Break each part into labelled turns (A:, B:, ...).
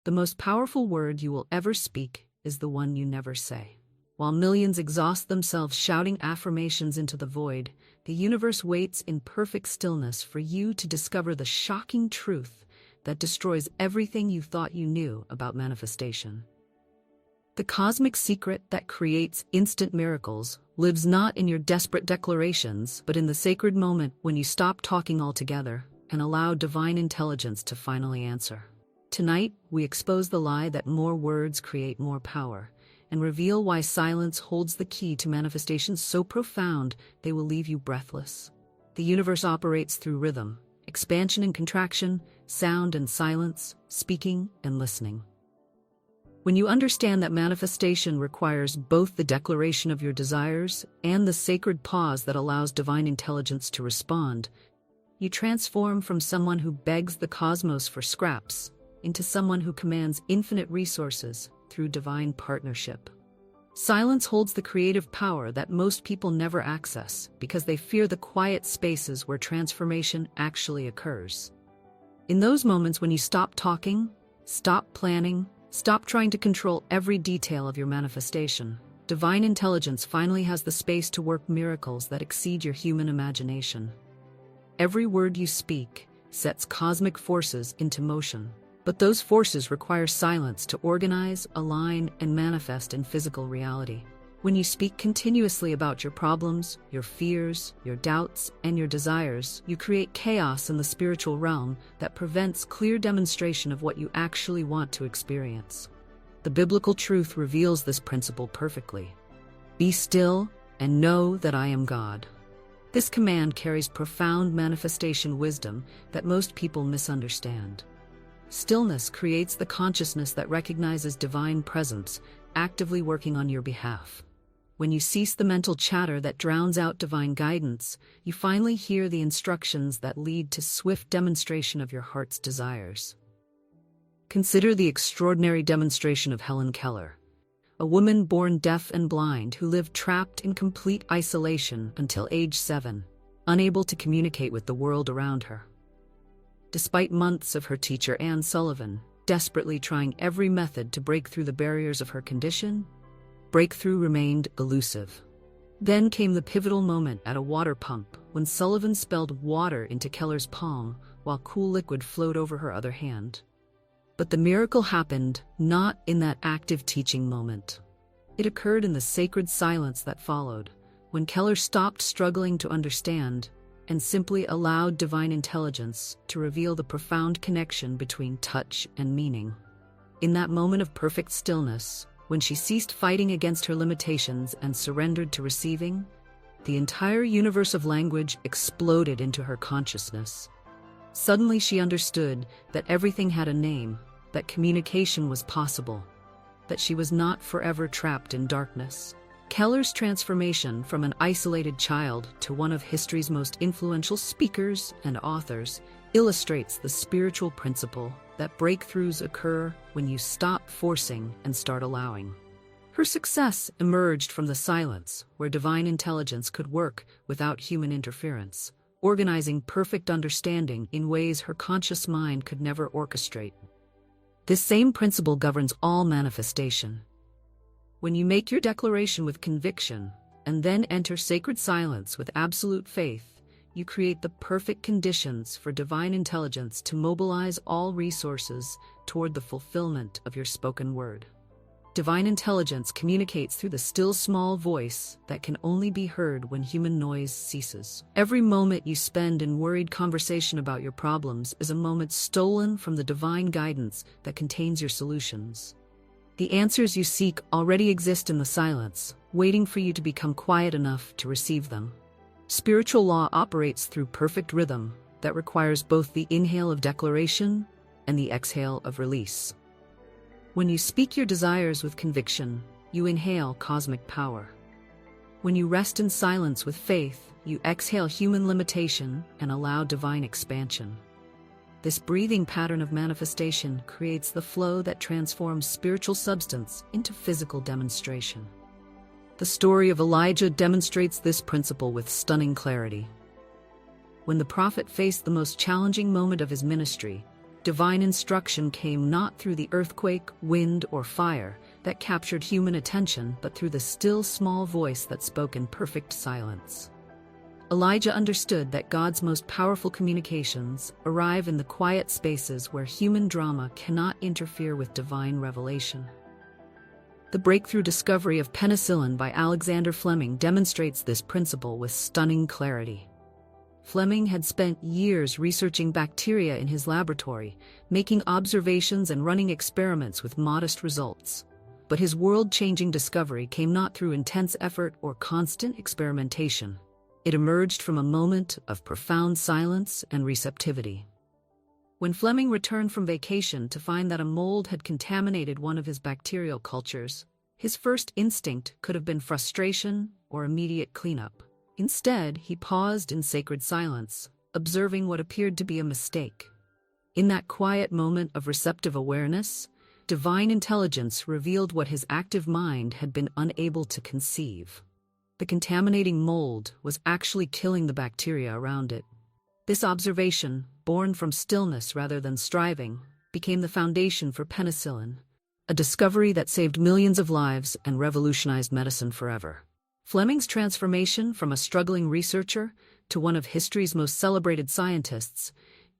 A: The most powerful word you will ever speak is the one you never say. While millions exhaust themselves shouting affirmations into the void, the universe waits in perfect stillness for you to discover the shocking truth that destroys everything you thought you knew about manifestation. The cosmic secret that creates instant miracles lives not in your desperate declarations, but in the sacred moment when you stop talking altogether and allow divine intelligence to finally answer. Tonight, we expose the lie that more words create more power, and reveal why silence holds the key to manifestations so profound they will leave you breathless. The universe operates through rhythm, expansion and contraction, sound and silence, speaking and listening. When you understand that manifestation requires both the declaration of your desires and the sacred pause that allows divine intelligence to respond, you transform from someone who begs the cosmos for scraps into someone who commands infinite resources through divine partnership. Silence holds the creative power that most people never access because they fear the quiet spaces where transformation actually occurs. In those moments when you stop talking, stop planning, stop trying to control every detail of your manifestation, divine intelligence finally has the space to work miracles that exceed your human imagination. Every word you speak sets cosmic forces into motion. But those forces require silence to organize, align, and manifest in physical reality. When you speak continuously about your problems, your fears, your doubts, and your desires, you create chaos in the spiritual realm that prevents clear demonstration of what you actually want to experience. The biblical truth reveals this principle perfectly. Be still and know that I am God. This command carries profound manifestation wisdom that most people misunderstand. Stillness creates the consciousness that recognizes divine presence actively working on your behalf. When you cease the mental chatter that drowns out divine guidance, you finally hear the instructions that lead to swift demonstration of your heart's desires. Consider the extraordinary demonstration of Helen Keller, a woman born deaf and blind who lived trapped in complete isolation until age 7, unable to communicate with the world around her. Despite months of her teacher Anne Sullivan desperately trying every method to break through the barriers of her condition, breakthrough remained elusive. Then came the pivotal moment at a water pump when Sullivan spilled water into Keller's palm while cool liquid flowed over her other hand. But the miracle happened not in that active teaching moment. It occurred in the sacred silence that followed, when Keller stopped struggling to understand and simply allowed divine intelligence to reveal the profound connection between touch and meaning. In that moment of perfect stillness, when she ceased fighting against her limitations and surrendered to receiving, the entire universe of language exploded into her consciousness. Suddenly she understood that everything had a name, that communication was possible, that she was not forever trapped in darkness. Keller's transformation from an isolated child to one of history's most influential speakers and authors illustrates the spiritual principle that breakthroughs occur when you stop forcing and start allowing. Her success emerged from the silence where divine intelligence could work without human interference, organizing perfect understanding in ways her conscious mind could never orchestrate. This same principle governs all manifestation. When you make your declaration with conviction and then enter sacred silence with absolute faith, you create the perfect conditions for divine intelligence to mobilize all resources toward the fulfillment of your spoken word. Divine intelligence communicates through the still small voice that can only be heard when human noise ceases. Every moment you spend in worried conversation about your problems is a moment stolen from the divine guidance that contains your solutions. The answers you seek already exist in the silence, waiting for you to become quiet enough to receive them. Spiritual law operates through perfect rhythm that requires both the inhale of declaration and the exhale of release. When you speak your desires with conviction, you inhale cosmic power. When you rest in silence with faith, you exhale human limitation and allow divine expansion. This breathing pattern of manifestation creates the flow that transforms spiritual substance into physical demonstration. The story of Elijah demonstrates this principle with stunning clarity. When the prophet faced the most challenging moment of his ministry, Divine instruction came not through the earthquake, wind, or fire that captured human attention, but through the still small voice that spoke in perfect silence. Elijah understood that God's most powerful communications arrive in the quiet spaces where human drama cannot interfere with divine revelation. The breakthrough discovery of penicillin by Alexander Fleming demonstrates this principle with stunning clarity. Fleming had spent years researching bacteria in his laboratory, making observations and running experiments with modest results. But his world-changing discovery came not through intense effort or constant experimentation. It emerged from a moment of profound silence and receptivity. When Fleming returned from vacation to find that a mold had contaminated one of his bacterial cultures, his first instinct could have been frustration or immediate cleanup. Instead, he paused in sacred silence, observing what appeared to be a mistake. In that quiet moment of receptive awareness, divine intelligence revealed what his active mind had been unable to conceive. The contaminating mold was actually killing the bacteria around it. This observation, born from stillness rather than striving, became the foundation for penicillin, a discovery that saved millions of lives and revolutionized medicine forever. Fleming's transformation from a struggling researcher to one of history's most celebrated scientists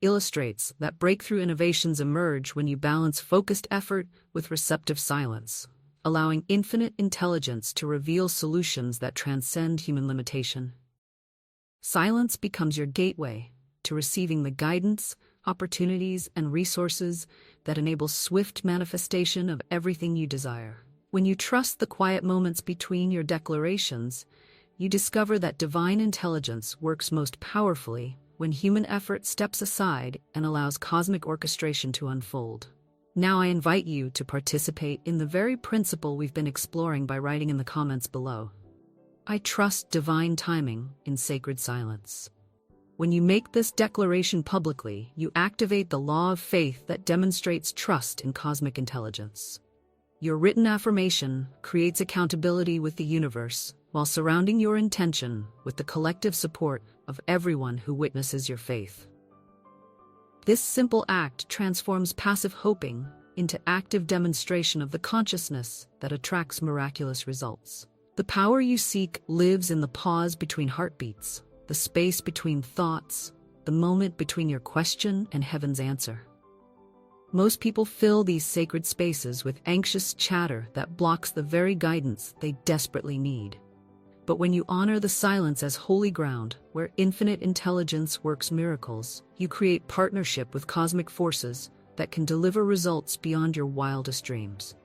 A: illustrates that breakthrough innovations emerge when you balance focused effort with receptive silence, allowing infinite intelligence to reveal solutions that transcend human limitation. Silence becomes your gateway to receiving the guidance, opportunities, and resources that enable swift manifestation of everything you desire. When you trust the quiet moments between your declarations, you discover that divine intelligence works most powerfully when human effort steps aside and allows cosmic orchestration to unfold. Now I invite you to participate in the very principle we've been exploring by writing in the comments below. I trust divine timing in sacred silence. When you make this declaration publicly, you activate the law of faith that demonstrates trust in cosmic intelligence. Your written affirmation creates accountability with the universe while surrounding your intention with the collective support of everyone who witnesses your faith. This simple act transforms passive hoping into active demonstration of the consciousness that attracts miraculous results. The power you seek lives in the pause between heartbeats, the space between thoughts, the moment between your question and heaven's answer. Most people fill these sacred spaces with anxious chatter that blocks the very guidance they desperately need. But when you honor the silence as holy ground, where infinite intelligence works miracles, you create partnership with cosmic forces that can deliver results beyond your wildest dreams.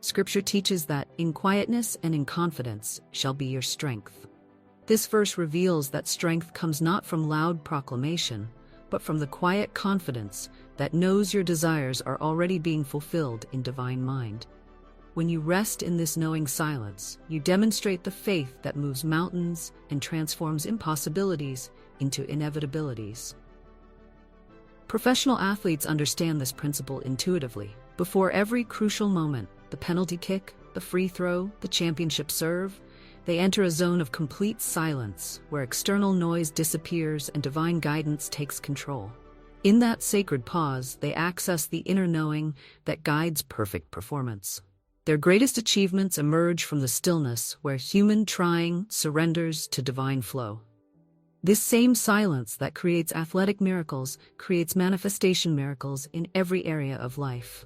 A: Scripture teaches that, in quietness and in confidence shall be your strength. This verse reveals that strength comes not from loud proclamation, but from the quiet confidence that knows your desires are already being fulfilled in divine mind. When you rest in this knowing silence, you demonstrate the faith that moves mountains and transforms impossibilities into inevitabilities. Professional athletes understand this principle intuitively. Before every crucial moment, the penalty kick, the free throw, the championship serve, they enter a zone of complete silence where external noise disappears and divine guidance takes control. In that sacred pause, they access the inner knowing that guides perfect performance. Their greatest achievements emerge from the stillness where human trying surrenders to divine flow. This same silence that creates athletic miracles creates manifestation miracles in every area of life.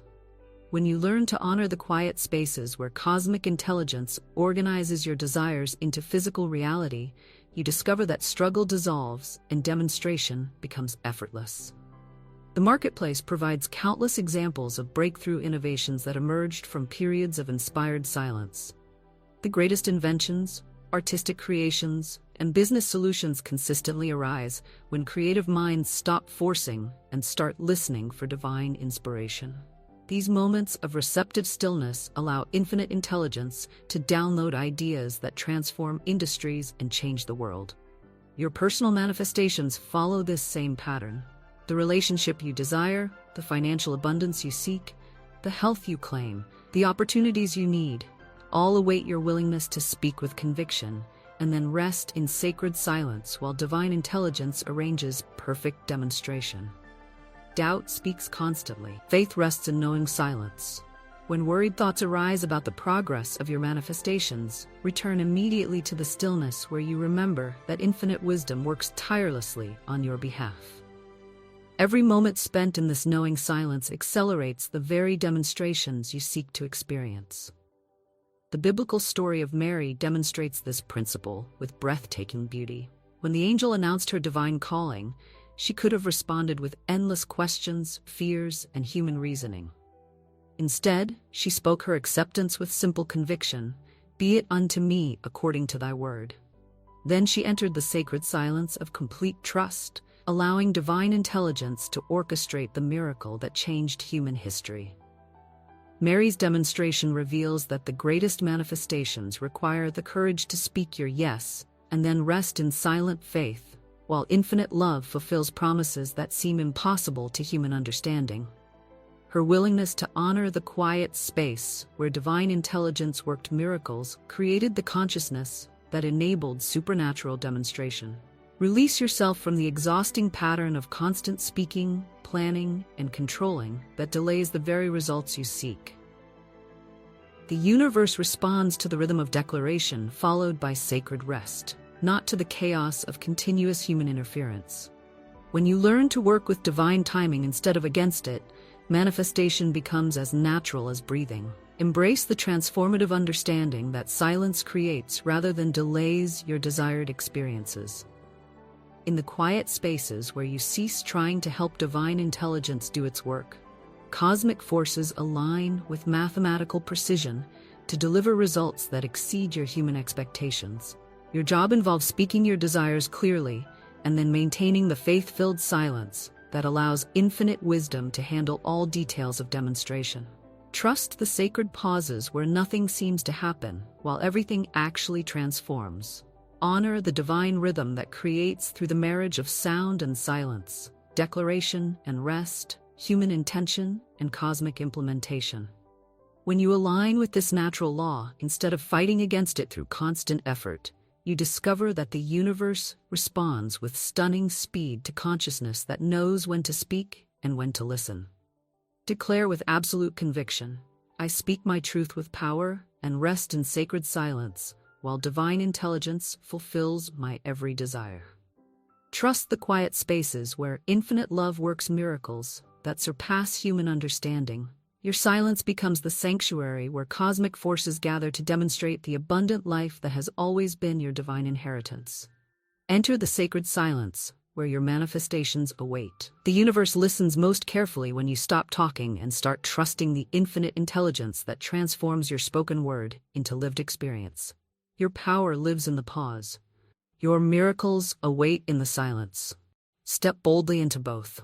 A: When you learn to honor the quiet spaces where cosmic intelligence organizes your desires into physical reality, you discover that struggle dissolves and demonstration becomes effortless. The marketplace provides countless examples of breakthrough innovations that emerged from periods of inspired silence. The greatest inventions, artistic creations, and business solutions consistently arise when creative minds stop forcing and start listening for divine inspiration. These moments of receptive stillness allow infinite intelligence to download ideas that transform industries and change the world. Your personal manifestations follow this same pattern. The relationship you desire, the financial abundance you seek, the health you claim, the opportunities you need, all await your willingness to speak with conviction and then rest in sacred silence while divine intelligence arranges perfect demonstration. doubt speaks constantly. Faith rests in knowing silence. When worried thoughts arise about the progress of your manifestations, return immediately to the stillness where you remember that infinite wisdom works tirelessly on your behalf. Every moment spent in this knowing silence accelerates the very demonstrations you seek to experience. The biblical story of Mary demonstrates this principle with breathtaking beauty. When the angel announced her divine calling, she could have responded with endless questions, fears, and human reasoning. Instead, she spoke her acceptance with simple conviction, "Be it unto me according to thy word." Then she entered the sacred silence of complete trust, allowing divine intelligence to orchestrate the miracle that changed human history. Mary's demonstration reveals that the greatest manifestations require the courage to speak your yes and then rest in silent faith, while infinite love fulfills promises that seem impossible to human understanding. Her willingness to honor the quiet space where divine intelligence worked miracles created the consciousness that enabled supernatural demonstration. Release yourself from the exhausting pattern of constant speaking, planning, and controlling that delays the very results you seek. The universe responds to the rhythm of declaration followed by sacred rest, not to the chaos of continuous human interference. When you learn to work with divine timing instead of against it, manifestation becomes as natural as breathing. Embrace the transformative understanding that silence creates rather than delays your desired experiences. In the quiet spaces where you cease trying to help divine intelligence do its work, cosmic forces align with mathematical precision to deliver results that exceed your human expectations. Your job involves speaking your desires clearly and then maintaining the faith-filled silence that allows infinite wisdom to handle all details of demonstration. Trust the sacred pauses where nothing seems to happen while everything actually transforms. Honor the divine rhythm that creates through the marriage of sound and silence, declaration and rest, human intention and cosmic implementation. When you align with this natural law instead of fighting against it through constant effort, you discover that the universe responds with stunning speed to consciousness that knows when to speak and when to listen. Declare with absolute conviction, "I speak my truth with power and rest in sacred silence, while divine intelligence fulfills my every desire." Trust the quiet spaces where infinite love works miracles that surpass human understanding. Your silence becomes the sanctuary where cosmic forces gather to demonstrate the abundant life that has always been your divine inheritance. Enter the sacred silence, where your manifestations await. The universe listens most carefully when you stop talking and start trusting the infinite intelligence that transforms your spoken word into lived experience. Your power lives in the pause. Your miracles await in the silence. Step boldly into both.